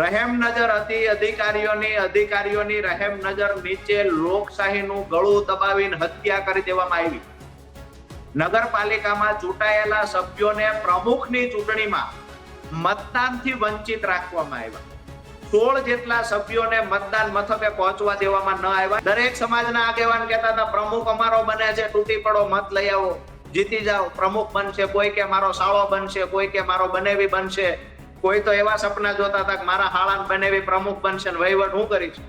રહેમ નજર હતી અધિકારીઓની રહેમ નજર નીચે લોકશાહીનું ગળું દબાવીને હત્યા કરી દેવામાં આવી. નગરપાલિકામાં ચૂંટાયેલા સભ્યોને પ્રમુખની ચૂંટણીમાં મતદાનથી વંચિત રાખવામાં આવ્યા. 16 જેટલા સભ્યોને મતદાન મથકે પહોંચવા દેવામાં ન આવ્યા. દરેક સમાજના આગેવાન કહેતા હતા પ્રમુખ અમારો બને છે, તૂટી પડો, મત લઈ આવો, જીતી જાઓ, પ્રમુખ બનશે. કોઈ કે મારો સાળો બનશે, કોઈ કે મારો બનેવી બનશે, કોઈ તો એવા સપના જોતા હતા કે મારા હાળાન બનેવી પ્રમુખ બનશે ને વહીવટ હું કરીશ.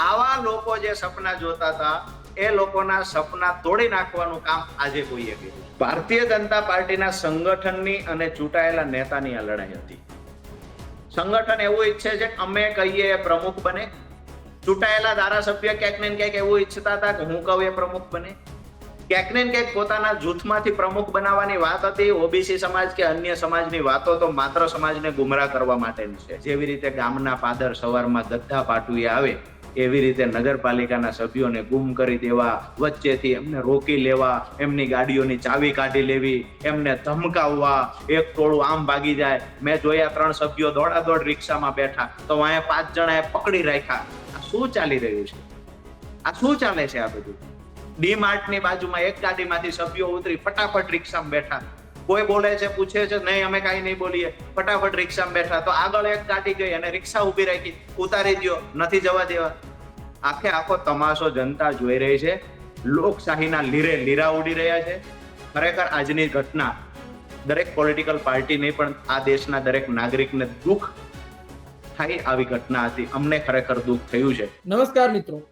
આવા લોકો જે સપના જોતા હતા એ લોકોના સપના તોડી નાખવાનું કામ આજે કોઈએ કર્યું. ભારતીય જનતા પાર્ટીના સંગઠનની અને ચૂંટાયેલા નેતાની આ લડાઈ હતી. સંગઠન એવું ઈચ્છે છે કે અમે કહીએ એ પ્રમુખ બને. ચૂંટાયેલા ધારાસભ્ય ક્યાંક ને ક્યાંક એવું ઈચ્છતા હતા કે હું કહું એ પ્રમુખ બને. ક્યાંક ને ક્યાંક પોતાના જૂથમાંથી પ્રમુખ બનાવવાની વાત હતી. ઓબીસી સમાજ કે અન્ય સમાજની વાતો તો માત્ર સમાજને ગુમરાહ કરવા માટેની છે. જેવી રીતે ગામના પાદર સવારમાં ગધા પાટુએ આવે એવી રીતે નગરપાલિકાના સભ્યોને ગુમ કરી દેવા, વચ્ચેથી એમને રોકી લેવા, એમની ગાડીઓની ચાવી કાઢી લેવી, એમને ધમકાવવા, એક ટોળું આમ ભાગી જાય. મેં જોયા 3 સભ્યો દોડાદોડ રિક્ષામાં બેઠા તો અહીંયા 5 જણાએ પકડી રાખ્યા. આ શું ચાલી રહ્યું છે? આ શું ચાલે છે? આ બધું ડીમાર્ટની બાજુમાં એક ગાડીમાંથી સભ્યો ઉતરી ફટાફટ રિક્ષામાં બેઠા. કોઈ બોલે છે, પૂછે છે, નહીં અમે કાંઈ નહીં બોલીએ, ફટાફટ રિક્ષામાં બેઠા. તો આગળ એક ગાડી ગઈ અને રિક્ષા ઉભી રાખી, ઉતારી દો, નથી જવા દેવા. આખે આખો તમાશો જનતા જોઈ રહી છે. લોકશાહીના લીરા ઉડી રહ્યા છે. ખરેખર આજની ઘટના દરેક પોલિટિકલ પાર્ટી નહીં પણ આ દેશના દરેક નાગરિકને દુઃખ થાય આવી ઘટના હતી. અમને ખરેખર દુઃખ થયું છે. નમસ્કાર મિત્રો,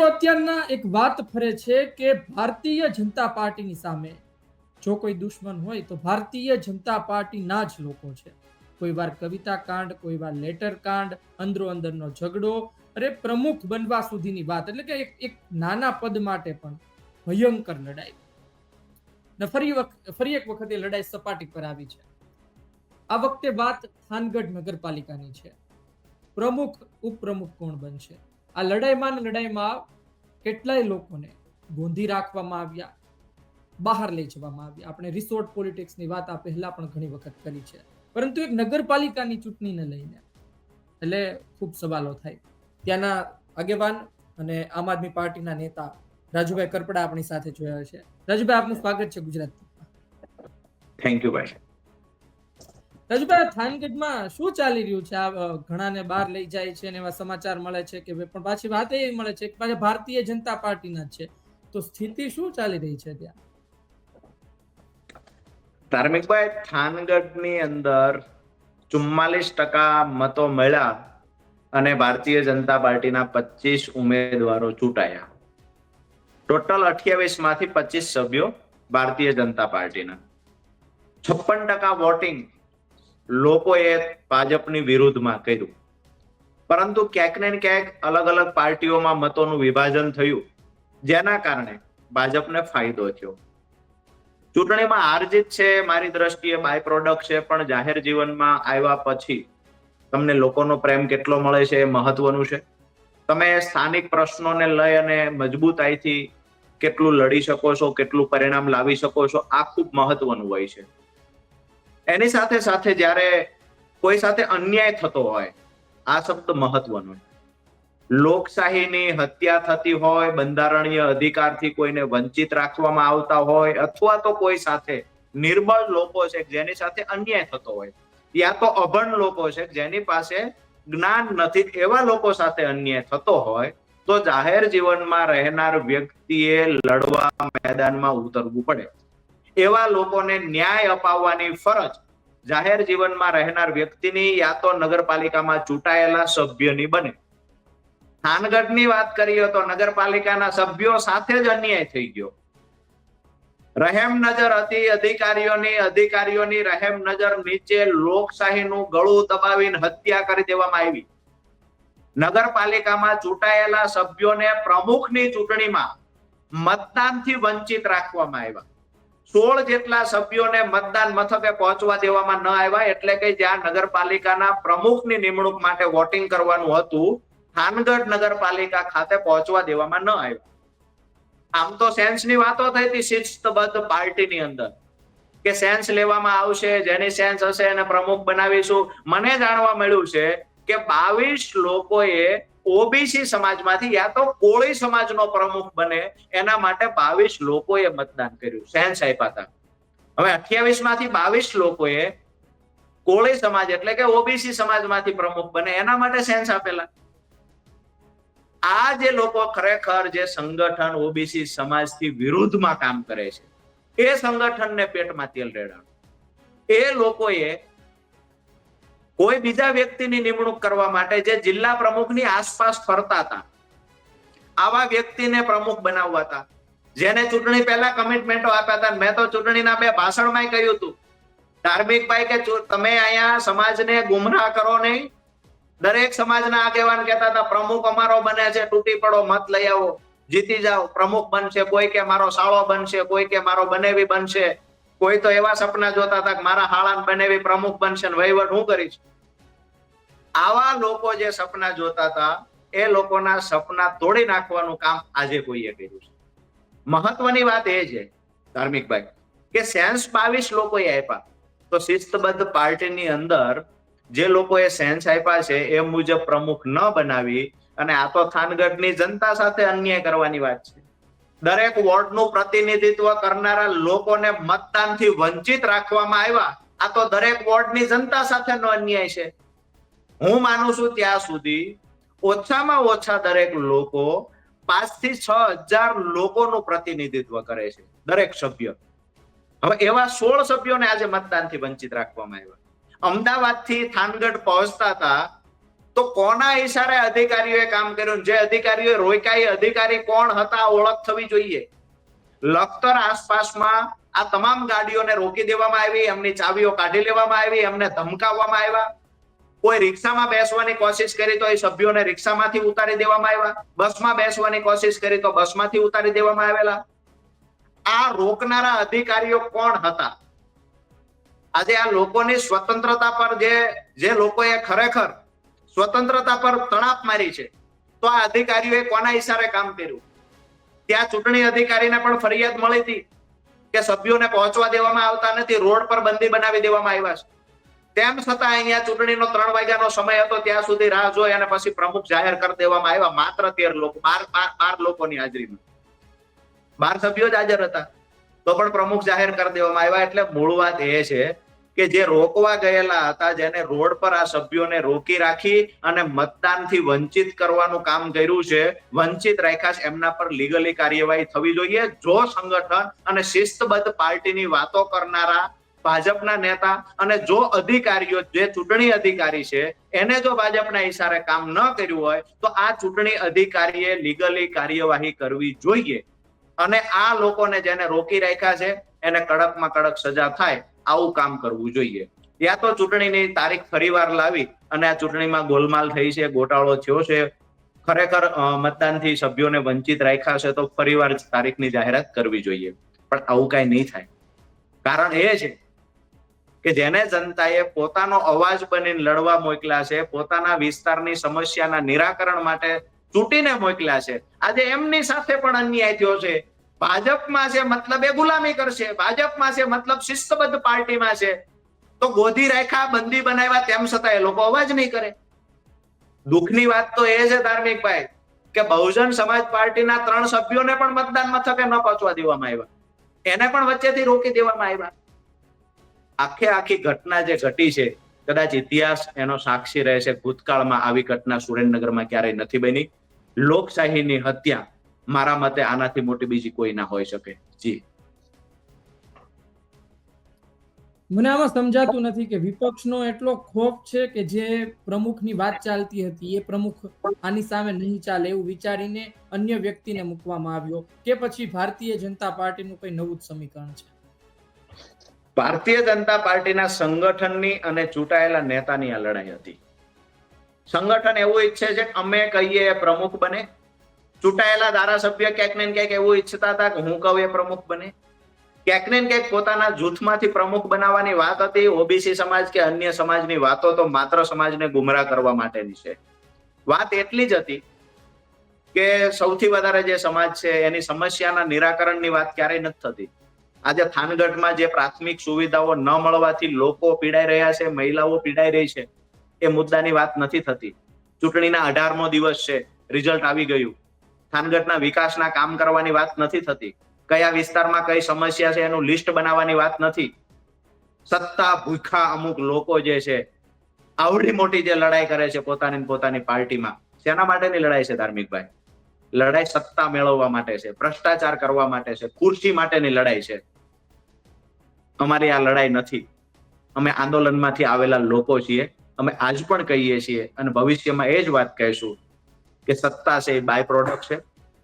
અત્યારના એક વાત ફરે છે કે ભારતીય જનતા પાર્ટીની સામે જો કોઈ દુશ્મન હોય તો ભારતીય જનતા પાર્ટીના જ લોકો છે. કોઈ વાર કવિતા કાંડ, કોઈ વાર લેટર કાંડ, અંદરો અંદરનો ઝઘડો, અરે પ્રમુખ બનવા સુધીની વાત. એટલે કે એક નાના પદ માટે પણ ભયંકર લડાઈ. ને ફરી એક વખત એ લડાઈ સપાટી પર આવી છે. આ વખતે વાત થાનગઢ નગરપાલિકાની છે. પ્રમુખ ઉપપ્રમુખ કોણ બનશે? આ લડાઈમાં કેટલાય લોકોને ગોંધી રાખવામાં આવ્યા, બહાર લઈ જવામાં આવ્યા. આપણે રિસોર્ટ પોલિટિક્સની વાત આ પહેલા પણ ઘણી વખત કરી છે. પરંતુ એક નગરપાલિકાની ચૂંટણીને લઈને એટલે ખૂબ સવાલો થાય. ત્યાંના આગેવાન અને આમ આદમી પાર્ટીના નેતા રાજુભાઈ કરપડા આપણી સાથે જોયા છે. રાજુભાઈ, આપનું સ્વાગત છે ગુજરાત. થેન્ક યુ ભાઈ. રાજુભાઈ, થાનગઢમાં શું ચાલી રહ્યું છે? આ ઘણાને બહાર લઈ જાય છે અને એવા સમાચાર મળે છે કે પણ પાછી વાત એ મળે છે કે પાછા ભારતીય જનતા પાર્ટીના જ છે. તો સ્થિતિ શું ચાલી રહી છે ત્યાં? ધાર્મિકભાઈ, થાનગઢની અંદર 44% મતો મળ્યા અને ભારતીય જનતા પાર્ટીના 25 ઉમેદવારો ચૂંટાયા. ટોટલ 28 માંથી 25 સભ્યો ભારતીય જનતા પાર્ટીના. 56% વોટિંગ લોકોએ ભાજપની વિરુદ્ધમાં કર્યું. પરંતુ ક્યાંક ને ક્યાંક અલગ અલગ પાર્ટીઓમાં મતોનું વિભાજન થયું, જેના કારણે ભાજપને ફાયદો થયો. ચૂંટણીમાં હાર જીત છે મારી દ્રષ્ટિએ બાય પ્રોડક્ટ છે, પણ જાહેર જીવનમાં આવ્યા પછી તમને લોકોનો પ્રેમ કેટલો મળે છે એ મહત્વનું છે. તમે સ્થાનિક પ્રશ્નોને લઈ અને મજબૂતાઈથી કેટલું લડી શકો છો, કેટલું પરિણામ લાવી શકો છો, આ ખૂબ મહત્વનું હોય છે. એની સાથે સાથે જ્યારે કોઈ સાથે અન્યાય થતો હોય, આ શબ્દ મહત્વનો. લોકશાહીની હત્યા થતી હોય, બંધારણીય અધિકારથી કોઈને વંચિત રાખવામાં આવતા હોય, અથવા તો કોઈ સાથે નિર્બળ લોકો છે જેની સાથે અન્યાય થતો હોય, યા તો અભણ લોકો છે જેની પાસે જ્ઞાન નથી, એવા લોકો સાથે અન્યાય થતો હોય તો જાહેર જીવનમાં રહેનાર વ્યક્તિએ લડવા મેદાનમાં ઉતરવું પડે. એવા લોકોને ન્યાય અપાવવાની ફરજ જાહેર જીવનમાં રહેનાર વ્યક્તિની યા તો નગરપાલિકામાં ચૂંટાયેલા સભ્યની બને. થાનગઢની વાત કરીએ તો નગરપાલિકાના સભ્યો સાથે જ અન્યાય થઈ ગયો. રહેમ નજર હતી અધિકારીઓની રહેમ નજર નીચે લોકશાહીનું ગળું દબાવીને હત્યા કરી દેવામાં આવી. નગરપાલિકામાં ચૂંટાયેલા સભ્યોને પ્રમુખની ચૂંટણીમાં મતદાનથી વંચિત રાખવામાં આવ્યા. 16 જેટલા સભ્યોને મતદાન મથકે પહોંચવા દેવામાં ન આવ્યા. એટલે કે જ્યાં નગરપાલિકાના પ્રમુખની નિમણૂક માટે વોટિંગ કરવાનું હતું, થાનગઢ નગરપાલિકા ખાતે પહોંચવા દેવામાં ન આવ્યા. આમ તો સેન્સની વાતો થઈ હતી શિસ્તબદ્ધ પાર્ટીની અંદર, કે સેન્સ લેવામાં આવશે, જેની સેન્સ હશે એને પ્રમુખ બનાવીશું. મને જાણવા મળ્યું છે કે 22 લોકોએ ઓબીસી સમાજમાંથી યા તો કોળી સમાજનો પ્રમુખ બને એના માટે 22 લોકોએ મતદાન કર્યું, સેન્સ આપ્યા હતા. હવે 28 માંથી 22 લોકોએ કોળી સમાજ એટલે કે ઓબીસી સમાજમાંથી પ્રમુખ બને એના માટે સેન્સ આપેલા. આ જે લોકો ખરેખર જે સંગઠન ઓબીસી સમાજથી વિરુદ્ધમાં કામ કરે છે, એ સંગઠનને પેટમાં તેલ રેડાણ. એ લોકોએ કોઈ બીજા વ્યક્તિની નિમણૂક કરવા માટે જે જિલ્લા પ્રમુખની આસપાસ ફરતા હતા, આવા વ્યક્તિને પ્રમુખ બનાવવા હતા, જેને ચૂંટણી પહેલા કમિટમેન્ટો આપ્યા હતા. મેં તો ચૂંટણીના 2 ભાષણમાં કહ્યું હતું, ધાર્મિકભાઈ, કે તમે અહીંયા સમાજને ગુમરાહ કરો નહીં. દરેક સમાજના આગેવાન કહેતા હતા પ્રમુખ અમારો બને છે, તૂટી પડો, મત લઈ આવો, જીતી જાઓ, પ્રમુખ બનશે. કોઈ કે મારો સાળો બનશે, કોઈ કે મારો બનેવી બનશે, કોઈ તો એવા સપના જોતા હતા કે મારા હાળાને બનેવી પ્રમુખ બનશે ને વહીવટ હું કરીશ. આવા લોકો જે સપના જોતા હતા એ લોકોના સપના તોડી નાખવાનું કામ આજે કોઈએ કર્યું છે. મહત્વની વાત એ છે ધાર્મિકભાઈ કે સેન્સ 22 લોકોએ આપ્યા, તો શિસ્તબદ્ધ પાર્ટીની અંદર જે લોકોએ સેન્સ આપ્યા છે એ મુજબ પ્રમુખ ન બનાવી અને આ તો થાનગઢની જનતા સાથે અન્યાય કરવાની વાત છે. દરેક વોર્ડનું પ્રતિનિધિત્વ કરનારા લોકોને મતદાનથી વંચિત રાખવામાં આવ્યા. આ તો દરેક વોર્ડની જનતા સાથેનો અન્યાય છે. હું માનું છું ત્યાં સુધી ઓછામાં ઓછા દરેક લોકો 5 થી 6,000 લોકોનું પ્રતિનિધિત્વ કરે છે, દરેક સભ્ય. હવે એવા 16 સભ્યોને આજે મતદાનથી વંચિત રાખવામાં આવ્યા. અમદાવાદથી થાનગઢ પહોંચતા હતા તો કોના ઈશારે અધિકારીઓએ કામ કર્યું? જે અધિકારીઓએ રોક્યા એ અધિકારી કોણ હતા ઓળખ થવી જોઈએ. લખતર આસપાસમાં આ તમામ ગાડીઓને રોકી દેવામાં આવી, એમની ચાવીઓ કાઢી લેવામાં આવી, એમને ધમકાવવામાં આવ્યા. કોઈ રિક્ષામાં બેસવાની કોશિશ કરી તો એ સભ્યોને રિક્ષામાંથી ઉતારી દેવામાં આવ્યા, બસમાં બેસવાની કોશિશ કરી તો બસમાંથી ઉતારી દેવામાં આવેલા. આ રોકનારા અધિકારીઓ કોણ હતા? આજે આ લોકોની સ્વતંત્રતા પર જે લોકોએ ખરેખર સ્વતંત્રતા પર તણાપ મારી છે, તો આ અધિકારીઓએ કોના ઈશારે કામ કર્યું? ત્યાં ચૂંટણી અધિકારીને પણ ફરિયાદ મળી હતી કે સભ્યોને પહોંચવા દેવામાં આવતા નથી, રોડ પર બંદી બનાવી દેવામાં આવ્યા છે. તેમ છતાં અહીંયા ચૂંટણીનો 3 વાગ્યાનો સમય હતો ત્યાં સુધી રાહ જોઈ અને પછી પ્રમુખ જાહેર કરી દેવામાં આવ્યા. માત્ર 13 લોકો, 12 લોકોની હાજરીમાં 12 સભ્યો જ હાજર હતા, તો પણ પ્રમુખ જાહેર કરી દેવામાં આવ્યા. એટલે મૂળ વાત એ છે કે જે રોકવા ગયેલા હતા, જેને રોડ પર આ સભ્યોને રોકી રાખી અને મતદાનથી વંચિત કરવાનું કામ કર્યું છે, વંચિત રાખ્યા છે, એમના પર લીગલી કાર્યવાહી થવી જોઈએ. જો સંગઠન અને શિસ્તબદ્ધ પાર્ટીની વાતો કરનારા ભાજપના નેતા અને જો અધિકારીઓ, જે ચૂંટણી અધિકારી છે, એને જો ભાજપના ઈશારે કામ ન કર્યું હોય તો આ ચૂંટણી અધિકારીએ લીગલી કાર્યવાહી કરવી જોઈએ અને આ લોકોને જેને રોકી રાખ્યા છે એને કડકમાં કડક સજા થાય, આવું કામ કરવું જોઈએ. યા તો ચૂંટણીની તારીખ ફરીવાર લાવી અને આ ચૂંટણીમાં ગોલમાલ થઈ છે, ગોટાળો થયો છે, ખરેખર મતદાનથી સભ્યોને વંચિત રાખ્યા છે, તો ફરીવાર તારીખની જાહેરાત કરવી જોઈએ. પણ આવું કઈ નહીં થાય. કારણ એ છે કે જેને જનતાએ પોતાનો અવાજ બનીને લડવા મોકલ્યા છે, પોતાના વિસ્તારની સમસ્યાના નિરાકરણ માટે ચૂંટીને મોકલ્યા છે, આજે એમની સાથે પણ અન્યાય થયો છે. ભાજપમાં છે મતલબ એ ગુલામી કરશે, ભાજપમાં છે મતલબ શિસ્તબદ્ધ પાર્ટીમાં છે, તો ગોધી રાખ્યા, બંદી બનાવ્યા, તેમ છતાં એ લોકો અવાજ નહીં કરે. દુઃખની વાત તો એ છે ધાર્મિકભાઈ કે બહુજન સમાજ પાર્ટીના 3 સભ્યોને પણ મતદાન મથકે ન પહોંચવા દેવામાં આવ્યા, એને પણ વચ્ચેથી રોકી દેવામાં આવ્યા. આખી ઘટના જે ઘટી છે, કદાચ ઇતિહાસ એનો સાક્ષી રહે છે. ભૂતકાળમાં આવી ઘટના સુરેન્દ્રનગરમાં ક્યારેય નથી બની. લોકશાહીની હત્યા મારા મતે આનાથી મોટી બીજી કોઈ ના હોઈ શકે. જી, મને આમાં સમજાતું નથી કે વિપક્ષનો એટલો ખોફ છે કે જે પ્રમુખની વાત ચાલતી હતી એ પ્રમુખ આની સામે નહીં ચાલે એવું વિચારીને અન્ય વ્યક્તિને મૂકવામાં આવ્યો, કે પછી ભારતીય જનતા પાર્ટીનું કોઈ નવું જ સમીકરણ છે? ભારતીય જનતા પાર્ટીના સંગઠનની અને ચૂંટાયેલા નેતાની આ લડાઈ હતી. સંગઠન એવું ઈચ્છે છે કે અમે કહીએ એ પ્રમુખ બને. ચૂંટાયેલા ધારાસભ્ય ક્યાંક ને ક્યાંક એવું ઈચ્છતા હતા કે હું કહું એ પ્રમુખ બને. ક્યાંક ને ક્યાંક પોતાના જૂથમાંથી પ્રમુખ બનાવવાની વાત હતી. ઓબીસી સમાજ કે અન્ય સમાજની વાતો તો માત્ર સમાજને ગુમરાહ કરવા માટેની છે. વાત એટલી જ હતી કે સૌથી વધારે જે સમાજ છે એની સમસ્યાના નિરાકરણની વાત ક્યારેય નથી થતી. આજે થાનગઢમાં જે પ્રાથમિક સુવિધાઓ ન મળવાથી લોકો પીડાઈ રહ્યા છે, મહિલાઓ પીડાઈ રહી છે, એ મુદ્દાની વાત નથી થતી. ચૂંટણીના 18મો દિવસ છે, રિઝલ્ટ આવી ગયું. થાનગઢના વિકાસના કામ કરવાની વાત નથી થતી. કયા વિસ્તારમાં કઈ સમસ્યા છે એનું લિસ્ટ બનાવવાની વાત નથી. સત્તા ભૂખા અમુક લોકો જે છે, આવડી મોટી જે લડાઈ કરે છે પોતાની પાર્ટીમાં, શેના માટેની લડાઈ છે ધાર્મિકભાઈ? લડાઈ સત્તા મેળવવા માટે છે, ભ્રષ્ટાચાર કરવા માટે છે, ખુરશી માટેની લડાઈ છે. અમારી આ લડાઈ નથી. અમે આંદોલનમાંથી આવેલા લોકો છીએ. અમે આજ પણ કહીએ છીએ અને ભવિષ્યમાં એ જ વાત કહીશું કે સત્તા છે એ બાય પ્રોડક્ટ છે.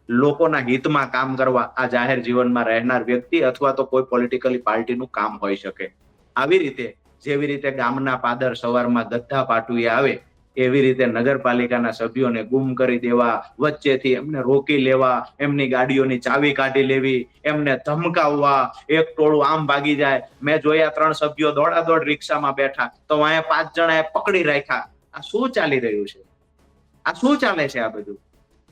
લોકોના હિતમાં કામ કરવા આ જાહેર જીવનમાં રહેનાર વ્યક્તિ અથવા તો કોઈ પોલિટિકલી પાર્ટીનું કામ હોઈ શકે. આવી રીતે જેવી રીતે ગામના પાદર સવારમાં ગધા પાટુએ આવે, એવી રીતે નગરપાલિકાના સભ્યોને ગુમ કરી દેવા, વચ્ચેથી એમને રોકી લેવા, એમની ગાડીઓની ચાવી કાઢી લેવી, એમને ધમકાવવા, એક ટોળું આમ ભાગી જાય. મેં જોયા 3 સભ્યો દોડાદોડ રિક્ષામાં બેઠા, તો અહીંયા 5 જણાએ પકડી રાખ્યા. આ શું ચાલી રહ્યું છે? આ શું ચાલે છે? આ બધું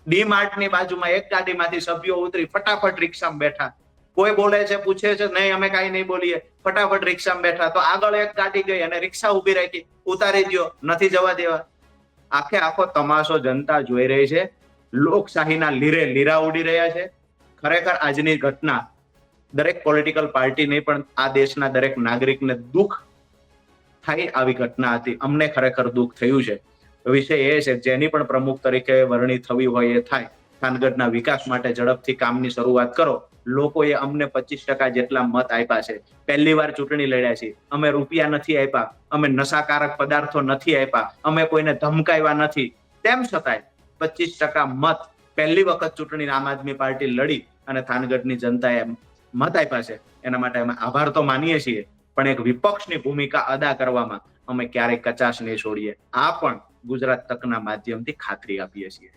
ડીમાર્ટની બાજુમાં એક ગાડીમાંથી સભ્યો ઉતરી ફટાફટ રિક્ષામાં બેઠા. કોઈ બોલે છે, પૂછે છે, નહીં અમે કાંઈ નહીં બોલીએ, ફટાફટ રિક્ષામાં બેઠા. તો આગળ એક ગાડી ગઈ અને રિક્ષા ઉભી રાખી, ઉતારી દો, નથી જવા દેવા. આખે આખો તમાશો જનતા જોઈ રહી છે. લોકશાહીના લીરે લીરા ઉડી રહ્યા છે. ખરેખર આજની ઘટના દરેક પોલિટિકલ પાર્ટી નહીં પણ આ દેશના દરેક નાગરિકને દુઃખ થાય આવી ઘટના હતી. અમને ખરેખર દુઃખ થયું છે. વિષય એ છે જેની પણ પ્રમુખ તરીકે વરણી થવી હોય એ થાય. થાનગઢના વિકાસ માટે ઝડપથી કામની શરૂઆત કરો. લોકોએ અમને 25% જેટલા મત આપ્યા છે. પહેલી વાર ચૂંટણી લડ્યા છે. અમે રૂપિયા નથી આપ્યા, અમે નશાકારક પદાર્થો નથી આપ્યા, અમે કોઈને ધમકાવ્યા નથી. તેમ છતાંય 25% મત પહેલી વખત ચૂંટણી આમ આદમી પાર્ટી લડી અને થાનગઢની જનતાએ મત આપ્યા છે. એના માટે અમે આભાર તો માનીએ છીએ, પણ એક વિપક્ષની ભૂમિકા અદા કરવામાં અમે ક્યારેય કચાશ નહીં છોડીએ. આ પણ ગુજરાત તકના માધ્યમથી ખાતરી આપીએ છીએ.